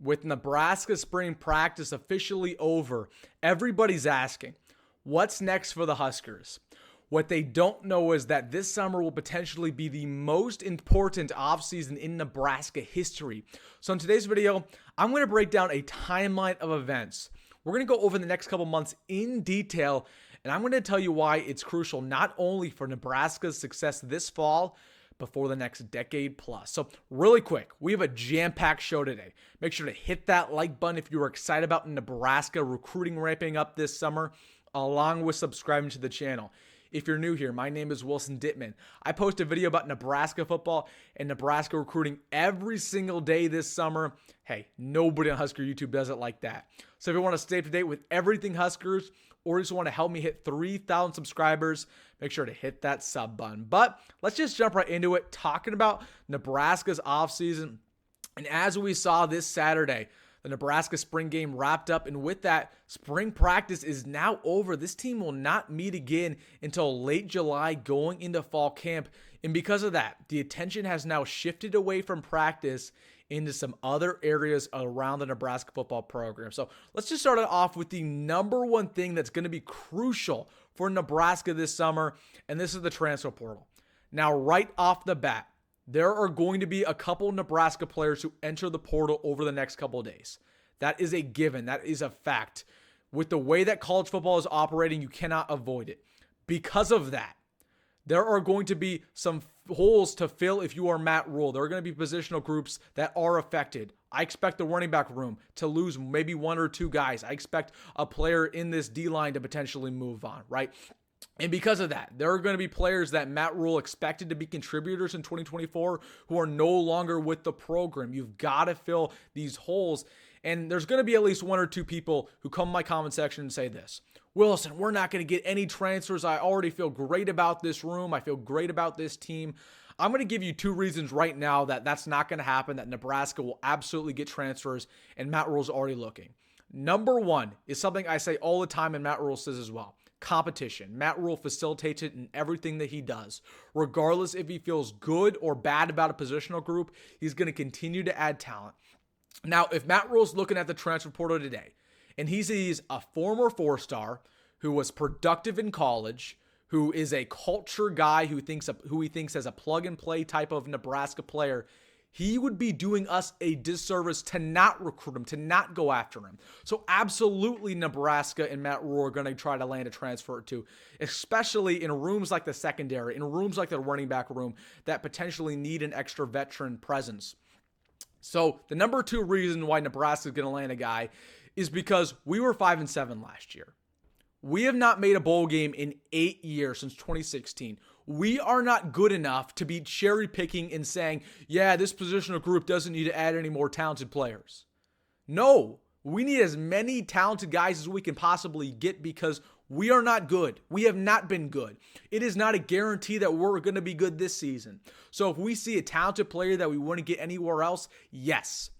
With Nebraska spring practice officially over, everybody's asking, what's next for the Huskers? What they don't know is that this summer will potentially be the most important offseason in Nebraska history. So in today's video, I'm going to break down a timeline of events. We're going to go over the next couple months in detail, and I'm going to tell you why it's crucial not only for Nebraska's success this fall, but for the next decade plus. So really quick, we have a jam-packed show today. Make sure to hit that like button if you are excited about Nebraska recruiting ramping up this summer, along with subscribing to the channel. If you're new here, my name is Wilson Dittman. I post a video about Nebraska football and Nebraska recruiting every single day this summer. Hey, nobody on Husker YouTube does it like that. So if you want to stay up to date with everything Huskers, or just want to help me hit 3,000 subscribers, make sure to hit that sub button. But let's just jump right into it, talking about Nebraska's offseason. And as we saw this Saturday, the Nebraska spring game wrapped up, and with that, spring practice is now over. This team will not meet again until late July going into fall camp. And because of that, the attention has now shifted away from practice into some other areas around the Nebraska football program. So let's just start it off with the number one thing that's going to be crucial for Nebraska this summer, and this is the transfer portal. Now, right off the bat, there are going to be a couple Nebraska players who enter the portal over the next couple of days. That is a given. That is a fact. With the way that college football is operating, you cannot avoid it. Because of that, there are going to be some holes to fill if you are Matt Rhule. There are going to be positional groups that are affected. I expect the running back room to lose maybe one or two guys. I expect a player in this D-line to potentially move on, right? And because of that, there are going to be players that Matt Rhule expected to be contributors in 2024 who are no longer with the program. You've got to fill these holes. And there's going to be at least one or two people who come in my comment section and say this: Wilson, we're not going to get any transfers. I already feel great about this room. I feel great about this team. I'm going to give you two reasons right now that that's not going to happen, that Nebraska will absolutely get transfers, and Matt Rhule's already looking. Number one is something I say all the time, and Matt Rhule says as well: competition. Matt Rhule facilitates it in everything that he does. Regardless if he feels good or bad about a positional group, he's going to continue to add talent. Now, if Matt Rhule's looking at the transfer portal today, and he sees a former four-star who was productive in college, who is a culture guy who he thinks as a plug-and-play type of Nebraska player, he would be doing us a disservice to not recruit him, to not go after him. So absolutely Nebraska and Matt Rhule are going to try to land a transfer to, especially in rooms like the secondary, in rooms like the running back room that potentially need an extra veteran presence. So the number two reason why Nebraska is going to land a guy is because we were 5-7 last year. We have not made a bowl game in 8 years since 2016. We are not good enough to be cherry picking and saying, yeah, this positional group doesn't need to add any more talented players. No, we need as many talented guys as we can possibly get because we are not good. We have not been good. It is not a guarantee that we're going to be good this season. So if we see a talented player that we wouldn't get anywhere else, yes,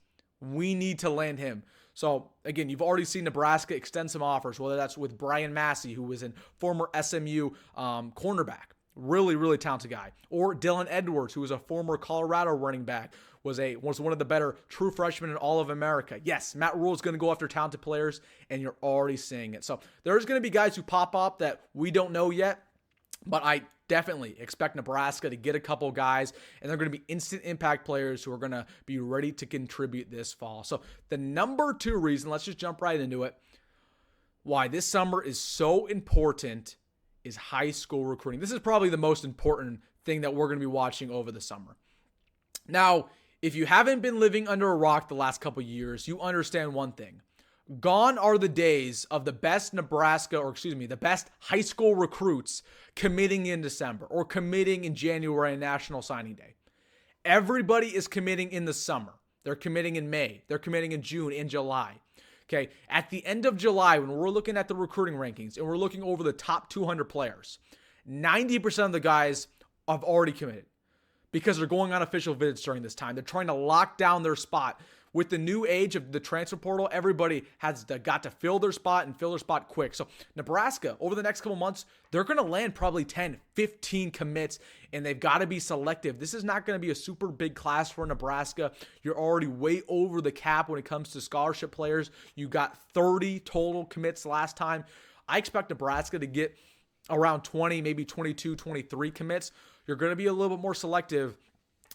we need to land him. So again, you've already seen Nebraska extend some offers, whether that's with Brian Massey, who was in former SMU cornerback, really, really talented guy, or Dylan Edwards, who was a former Colorado running back, was one of the better true freshmen in all of America. Yes, Matt Rhule is going to go after talented players, and you're already seeing it. So there's going to be guys who pop up that we don't know yet, but I definitely expect Nebraska to get a couple guys, and they're going to be instant impact players who are going to be ready to contribute this fall. So the number two reason, let's just jump right into it, why this summer is so important is high school recruiting. This is probably the most important thing that we're going to be watching over the summer. Now, if you haven't been living under a rock the last couple years, you understand one thing. Gone are the days of the best the best high school recruits committing in December or committing in January on National Signing Day. Everybody is committing in the summer. They're committing in May. They're committing in June, in July. Okay, at the end of July, when we're looking at the recruiting rankings and we're looking over the top 200 players, 90% of the guys have already committed because they're going on official visits during this time. They're trying to lock down their spot with the new age of the transfer portal, everybody has got to fill their spot and fill their spot quick. So Nebraska, over the next couple months, they're going to land probably 10, 15 commits, and they've got to be selective. This is not going to be a super big class for Nebraska. You're already way over the cap when it comes to scholarship players. You got 30 total commits last time. I expect Nebraska to get around 20, maybe 22, 23 commits. You're going to be a little bit more selective.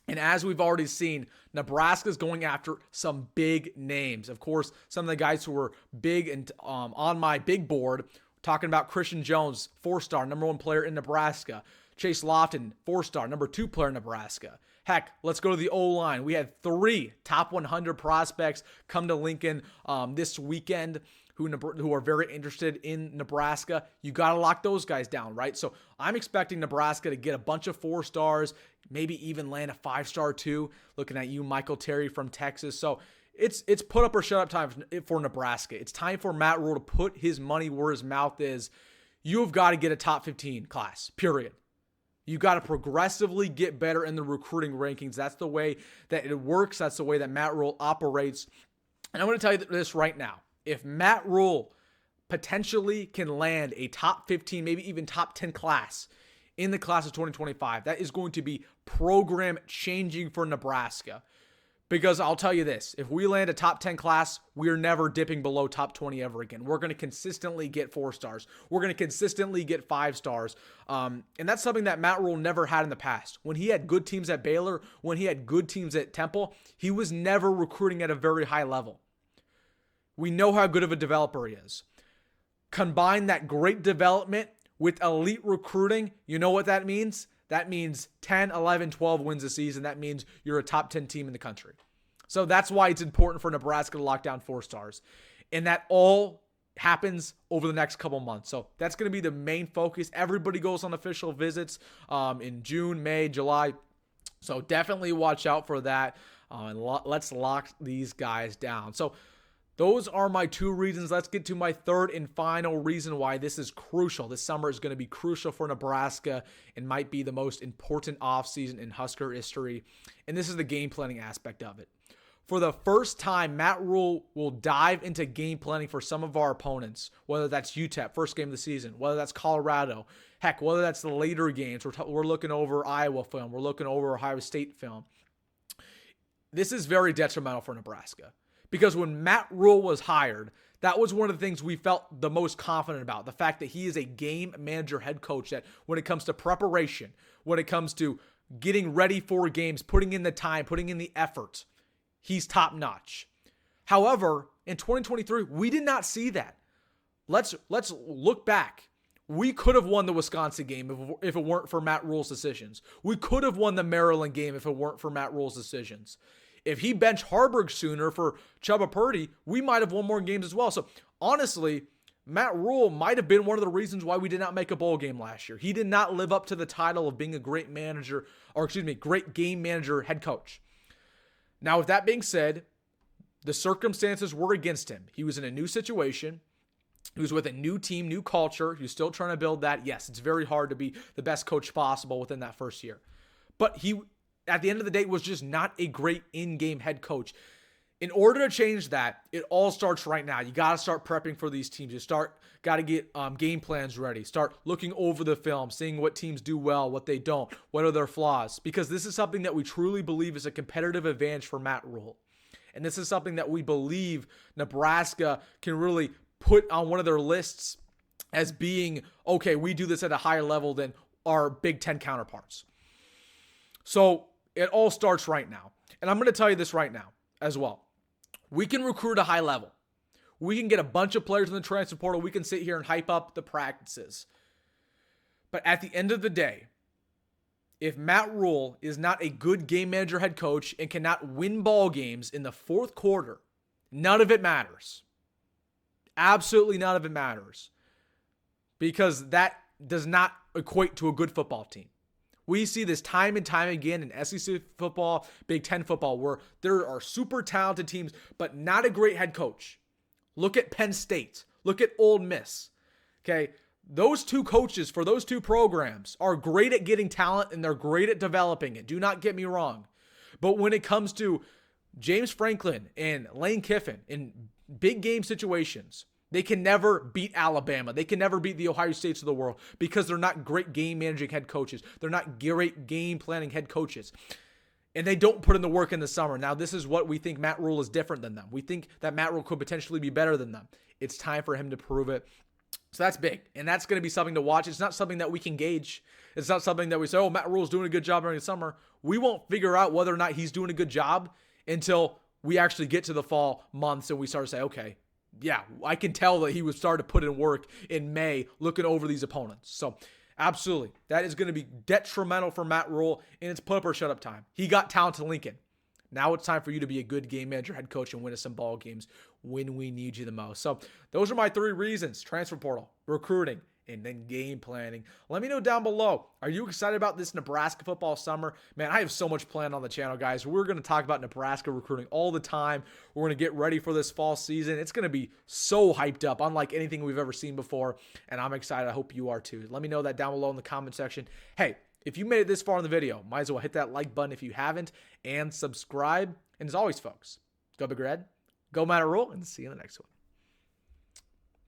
And as we've already seen, Nebraska's going after some big names. Of course, some of the guys who were big and on my big board, talking about Christian Jones, 4-star, number 1 player in Nebraska. Chase Lofton, 4-star, number 2 player in Nebraska. Heck, let's go to the O-line. We had 3 top 100 prospects come to Lincoln this weekend who are very interested in Nebraska. You got to lock those guys down, right? So I'm expecting Nebraska to get a bunch of 4-stars, maybe even land a 5-star too. Looking at you, Michael Terry from Texas. So it's put up or shut up time for Nebraska. It's time for Matt Rhule to put his money where his mouth is. You've got to get a top 15 class, period. You got to progressively get better in the recruiting rankings. That's the way that it works. That's the way that Matt Rhule operates. And I'm going to tell you this right now. If Matt Rhule potentially can land a top 15, maybe even top 10 class in the class of 2025, that is going to be program changing for Nebraska. Because I'll tell you this, if we land a top 10 class, we're never dipping below top 20 ever again. We're going to consistently get 4-stars. We're going to consistently get 5-stars. And that's something that Matt Rhule never had in the past. When he had good teams at Baylor, when he had good teams at Temple, he was never recruiting at a very high level. We know how good of a developer he is. Combine that great development with elite recruiting, you know what that means? That means 10, 11, 12 wins a season. That means you're a top 10 team in the country. So that's why it's important for Nebraska to lock down 4-stars. And that all happens over the next couple months. So that's going to be the main focus. Everybody goes on official visits in June, May, July. So definitely watch out for that. And let's lock these guys down. So those are my 2 reasons. Let's get to my 3rd and final reason why this is crucial. This summer is going to be crucial for Nebraska and might be the most important offseason in Husker history. And this is the game planning aspect of it. For the first time, Matt Rhule will dive into game planning for some of our opponents, whether that's UTEP, first game of the season, whether that's Colorado, heck, whether that's the later games. We're looking over Iowa film. We're looking over Ohio State film. This is very detrimental for Nebraska. Because when Matt Rhule was hired, that was one of the things we felt the most confident about. The fact that he is a game manager head coach that when it comes to preparation, when it comes to getting ready for games, putting in the time, putting in the effort, he's top notch. However, in 2023, we did not see that. Let's look back. We could have won the Wisconsin game if it weren't for Matt Rhule's decisions. We could have won the Maryland game if it weren't for Matt Rhule's decisions. If he benched Harburg sooner for Chubba Purdy, we might have won more games as well. So honestly, Matt Rhule might have been one of the reasons why we did not make a bowl game last year. He did not live up to the title of being a great great game manager head coach. Now, with that being said, the circumstances were against him. He was in a new situation. He was with a new team, new culture. He was still trying to build that. Yes, it's very hard to be the best coach possible within that first year. But he, at the end of the day, was just not a great in-game head coach. In order to change that, it all starts right now. You got to start prepping for these teams. Got to get game plans ready. Start looking over the film, seeing what teams do well, what they don't, what are their flaws. Because this is something that we truly believe is a competitive advantage for Matt Rhule. And this is something that we believe Nebraska can really put on one of their lists as being, okay, we do this at a higher level than our Big Ten counterparts. So it all starts right now. And I'm going to tell you this right now as well. We can recruit at a high level. We can get a bunch of players in the transfer portal. We can sit here and hype up the practices. But at the end of the day, if Matt Rhule is not a good game manager head coach and cannot win ball games in the fourth quarter, none of it matters. Absolutely none of it matters. Because that does not equate to a good football team. We see this time and time again in SEC football, Big Ten football, where there are super talented teams, but not a great head coach. Look at Penn State. Look at Ole Miss. Okay, those two coaches for those two programs are great at getting talent and they're great at developing it. Do not get me wrong. But when it comes to James Franklin and Lane Kiffin in big game situations, they can never beat Alabama. They can never beat the Ohio States of the world because they're not great game managing head coaches. They're not great game planning head coaches. And they don't put in the work in the summer. Now, this is what we think Matt Rhule is different than them. We think that Matt Rhule could potentially be better than them. It's time for him to prove it. So that's big. And that's going to be something to watch. It's not something that we can gauge. It's not something that we say, oh, Matt Rhule's doing a good job during the summer. We won't figure out whether or not he's doing a good job until we actually get to the fall months and we start to say, okay, yeah, I can tell that he was starting to put in work in May looking over these opponents. So absolutely, that is going to be detrimental for Matt Rhule, and it's put up or shut up time. He got talent to Lincoln. Now it's time for you to be a good game manager, head coach, and win us some ball games when we need you the most. So those are my 3 reasons: transfer portal, recruiting, and then game planning. Let me know down below. Are you excited about this Nebraska football summer? Man, I have so much planned on the channel, guys. We're going to talk about Nebraska recruiting all the time. We're going to get ready for this fall season. It's going to be so hyped up, unlike anything we've ever seen before, and I'm excited. I hope you are too. Let me know that down below in the comment section. Hey, if you made it this far in the video, might as well hit that like button if you haven't, and subscribe. And as always, folks, go Big Red, go Matt Rhule, and see you in the next one.